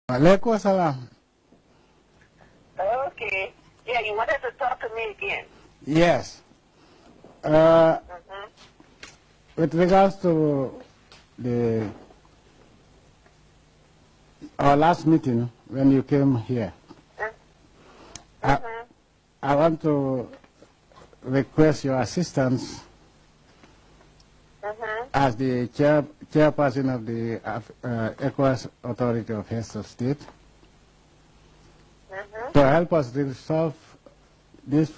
Alaikum salam. Okay. Yeah, you wanted to talk to me again. Yes. With regards to our last meeting when you came here, I want to request your assistance as the chairperson of the Ecowas Authority of Heads of State to help us resolve this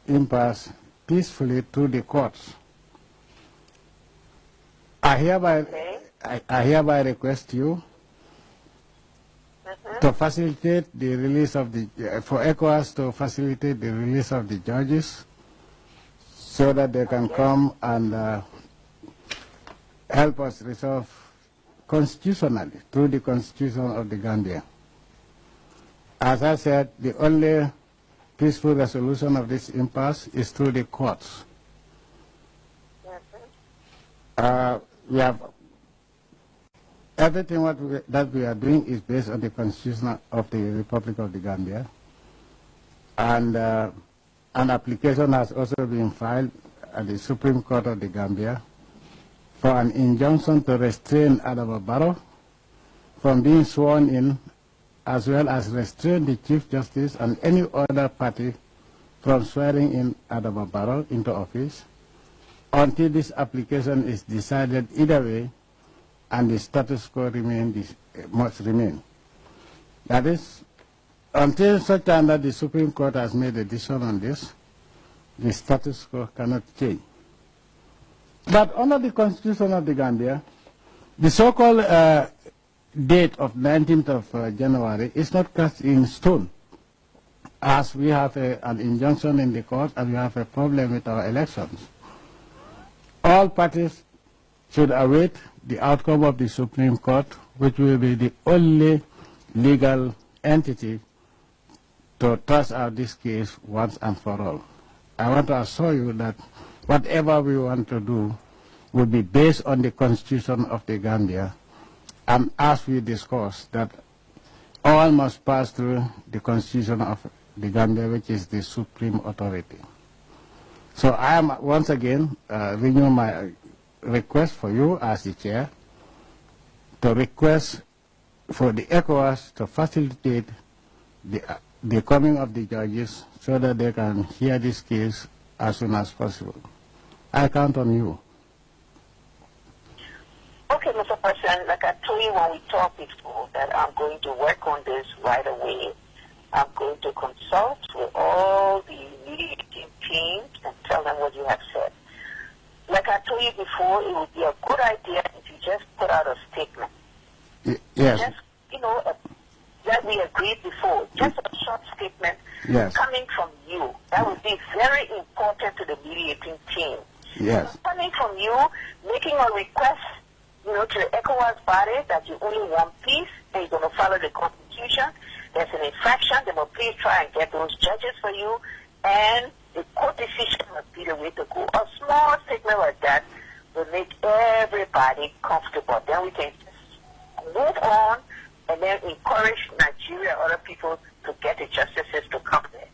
impasse peacefully through the courts. I hereby request you to facilitate the release of for ECOWAS to facilitate the release of the judges so that they can come and help us resolve constitutionally through the constitution of the Gambia. As I said, the only peaceful resolution of this impasse is through the courts. We have everything that we are doing is based on the Constitution of the Republic of the Gambia, and an application has also been filed at the Supreme Court of the Gambia for an injunction to restrain Adama Barrow from being sworn in, as well as restrain the Chief Justice and any other party from swearing in Adama Barrow into office until this application is decided either way and the status quo must remain. That is, until such time that the Supreme Court has made a decision on this, the status quo cannot change. But under the Constitution of the Gambia, the so-called date of 19th of January is not cast in stone, as we have an injunction in the court and we have a problem with our elections. All parties should await the outcome of the Supreme Court, which will be the only legal entity to toss out this case once and for all. I want to assure you that whatever we want to do will be based on the Constitution of the Gambia, and as we discussed, that all must pass through the Constitution of the Gambia, which is the supreme authority. So I am once again renewing my request for you as the chair to request for the ECOWAS to facilitate the coming of the judges so that they can hear this case as soon as possible. I count on you. Okay, Mr. President, like I told you when we talked before, that I'm going to work on this right away. I'm going to consult with all the mediating teams and tell them what you have said. Like I told you before, it would be a good idea if you just put out a statement. Yes. Just, that we agreed before, just a short statement coming from you. That would be very important to the mediating team. Yes. Coming from you, making a request, to the ECOWAS body that you only want peace and you're going to follow the Constitution. There's an infraction. They will please try and get those judges for you, and the court decision must be the way to go. A small statement like that will make everybody comfortable. Then we can just move on and then encourage Nigeria and other people to get the justices to come there.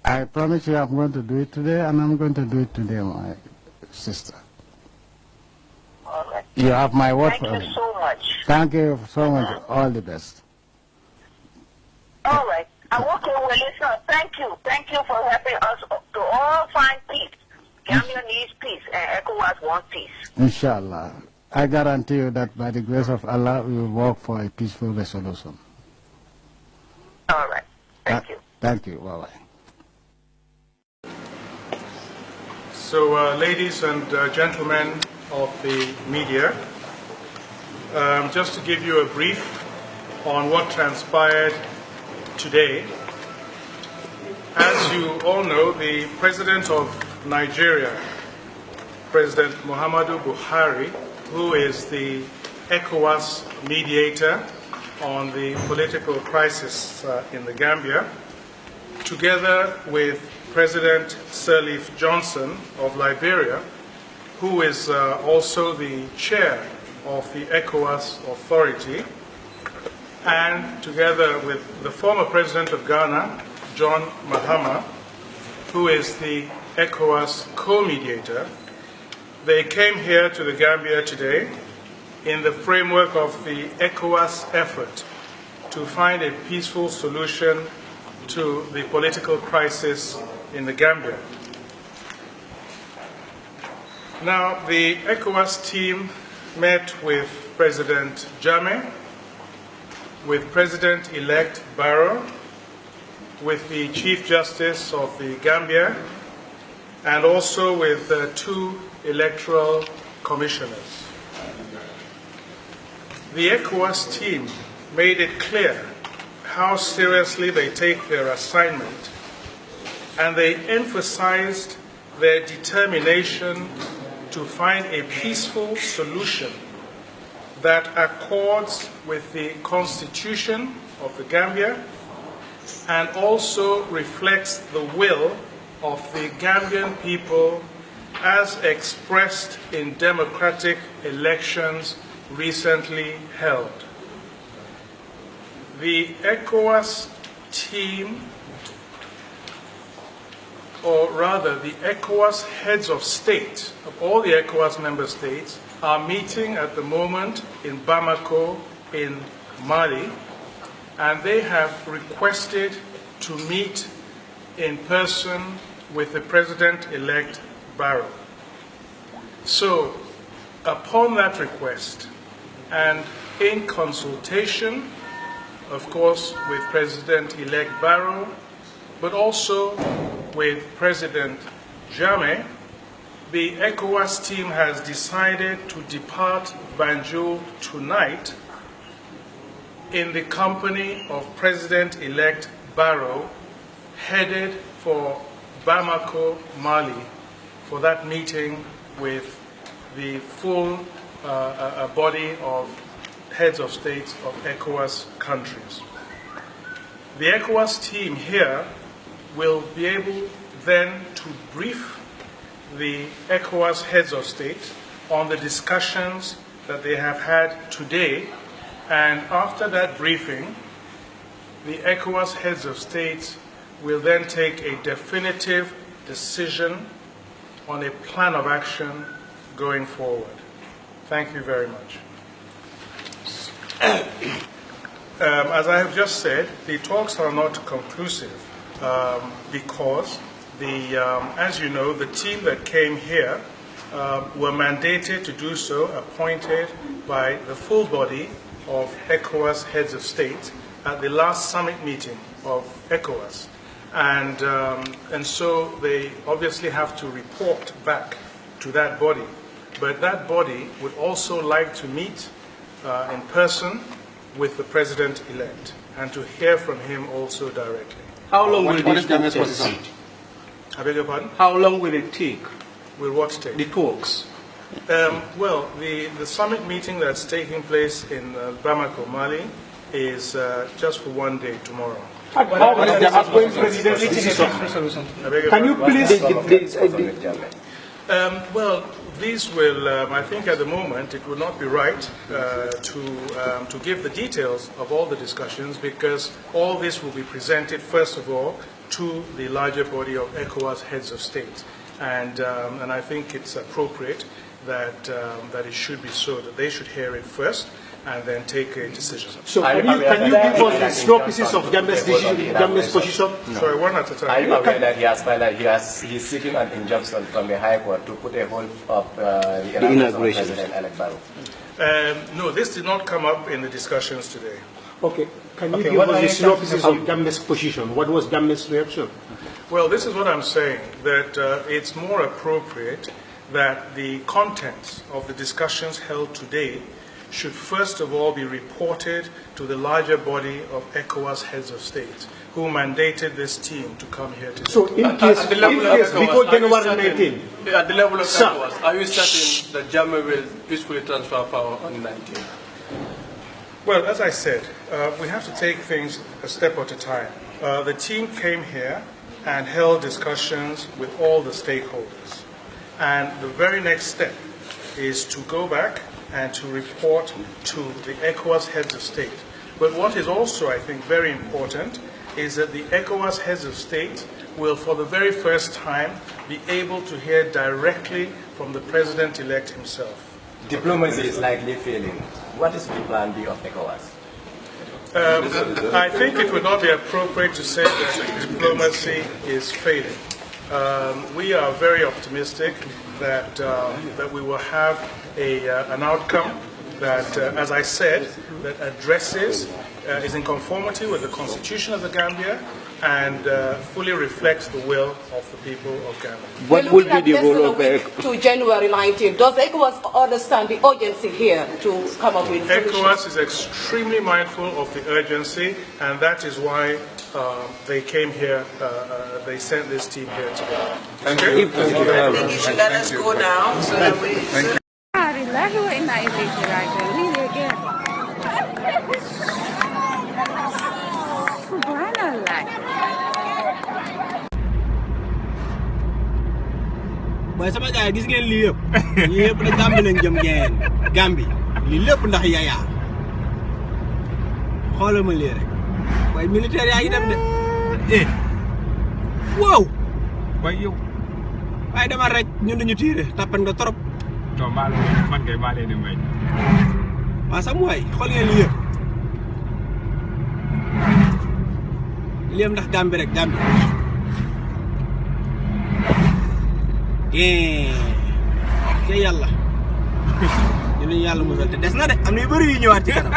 I promise you I'm going to do it today, and I'm going to do it today, my sister. All right. You have my word for me. Thank you so much. Thank you so much. All the best. All right. I want to listen. Thank you. Thank you for helping us to all find peace. Gambia needs peace, and ECOWAS wants peace. Inshallah. I guarantee you that by the grace of Allah, we will work for a peaceful resolution. All right. Thank you. Thank you. Bye-bye. So, ladies and gentlemen of the media, just to give you a brief on what transpired today. As you all know, the President of Nigeria, President Muhammadu Buhari, who is the ECOWAS mediator on the political crisis in the Gambia, together with President Sirleaf Johnson of Liberia, who is also the chair of the ECOWAS authority, and together with the former president of Ghana, John Mahama, who is the ECOWAS co-mediator, they came here to the Gambia today in the framework of the ECOWAS effort to find a peaceful solution to the political crisis in the Gambia. Now, the ECOWAS team met with President Jammeh, with President-elect Barrow, with the Chief Justice of the Gambia, and also with 2 electoral commissioners. The ECOWAS team made it clear how seriously they take their assignment, and they emphasized their determination to find a peaceful solution that accords with the Constitution of the Gambia and also reflects the will of the Gambian people as expressed in democratic elections recently held. The ECOWAS team, or rather the ECOWAS heads of state of all the ECOWAS member states, are meeting at the moment in Bamako in Mali, and they have requested to meet in person with the President-elect Barrow. So, upon that request, and in consultation, of course, with President-elect Barrow, but also with President Jammeh, the ECOWAS team has decided to depart Banjul tonight in the company of President-elect Barrow, headed for Bamako, Mali, for that meeting with the full body of heads of states of ECOWAS countries. The ECOWAS team here will be able then to brief the ECOWAS heads of state on the discussions that they have had today, and after that briefing, the ECOWAS heads of state will then take a definitive decision on a plan of action going forward. Thank you very much. As I have just said, the talks are not conclusive because as you know, the team that came here were mandated to do so, appointed by the full body of ECOWAS heads of state at the last summit meeting of ECOWAS. And so they obviously have to report back to that body. But that body would also like to meet in person with the President-elect and to hear from him also directly. How long will this take? I beg your pardon? How long will it take? Will what take? The talks. Well, the summit meeting that's taking place in Bamako, Mali, is just for one day tomorrow. Can you please? Well, these will, I think at the moment, it would not be right to give the details of all the discussions, because all this will be presented, first of all, to the larger body of ECOWAS heads of state. And I think it's appropriate that it should be so, that they should hear it first and then take a decision. So can you give us the synopsis of Jammeh's decision, Jammeh's position? No. Sorry, one at a time. Are you aware that he's seeking an injunction from the High Court to put a hold of the inauguration of President-elect Barrow? No, this did not come up in the discussions today. Okay. Can you give us the synopsis of Jammeh's position? What was Jammeh's reaction? Well, this is what I'm saying, that it's more appropriate that the contents of the discussions held today should first of all be reported to the larger body of ECOWAS heads of state, who mandated this team to come here today. So in case before January 19, at the level of ECOWAS, are you certain that Jammeh will peacefully transfer power on the 19th? Well, as I said, we have to take things a step at a time. The team came here and held discussions with all the stakeholders. And the very next step is to go back and to report to the ECOWAS heads of state But what is also, I think, very important is that the ECOWAS heads of state will, for the very first time, be able to hear directly from the president-elect himself. Diplomacy is likely failing. What is the plan B of ECOWAS? I think it would not be appropriate to say that diplomacy is failing. We are very optimistic that we will have an outcome that, as I said, that addresses, is in conformity with the Constitution of the Gambia and fully reflects the will of the people of Gambia. What would be the role of to January 19? Does ECOWAS understand the urgency here to come up with solutions? ECOWAS is extremely mindful of the urgency, and that is why they came here, they sent this team here today. Thank you. Thank you. I think you should let us go now so that we... Boy sama gaay gis ngeen li yépp da Gambie lañ jëm ngeen Gambie li lépp ndax Yahya xoolal ma lii rek boy militaire yaa ngi dem de wow Boy yow waaye dama rek ñun dañu tiire tappan nga trop to man kay maa leen di may waa sam waay xool ngeen li yépp ndax Gambie rek Gambie te yàlla ñu yàlla musal te des na de am na yu bëri yu ñëwaat ci kanam